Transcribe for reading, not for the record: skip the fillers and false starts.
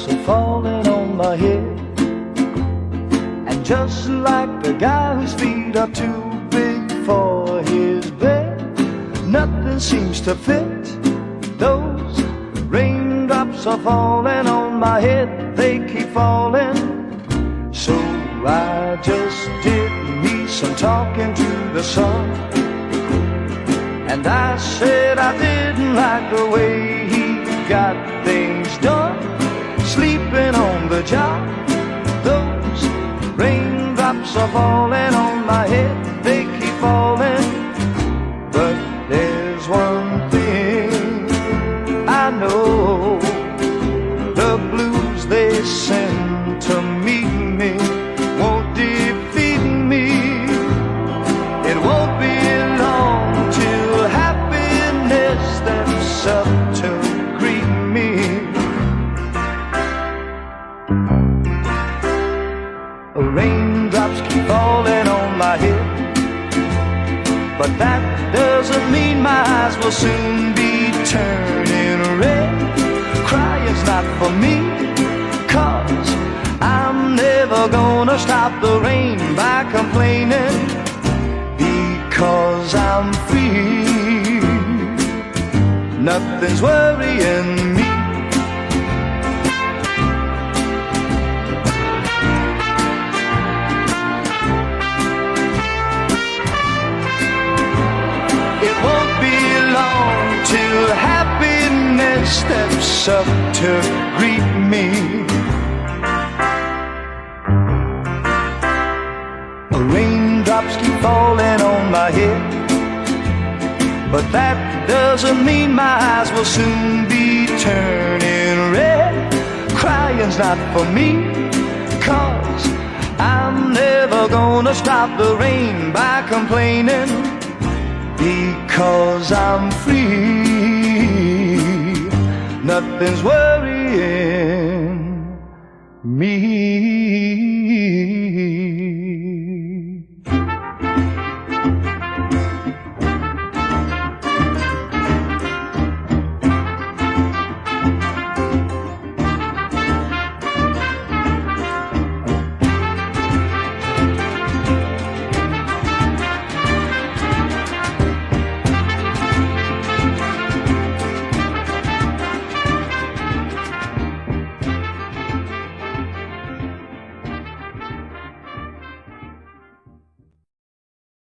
raindrops are falling on my head. And just like the guy whose feet are too big for his bed, nothing seems to fit. Those raindrops are falling on my head, they keep falling. So I just did me some talking to the sun, and I said I didn't like the way he got things done, sleeping on the job. Those raindrops are falling on my head, they keep falling. But there's one thing I know, the blues they send to meet me won't defeat me. It won't be long till happiness steps up to greet me. Raindrops keep falling on my head, but that doesn't mean my eyes will soon be turning red. Crying's not for me, 'cause I'm never gonna stop the rain by complaining, because I'm free. Nothing's worrying me. It won't be long till happiness steps up to greet me. Raindrops keep falling on my head, but that doesn't mean my eyes will soon be turning red. Crying's not for me, 'cause I'm never gonna stop the rain by complaining, because I'm free. Nothing's worrying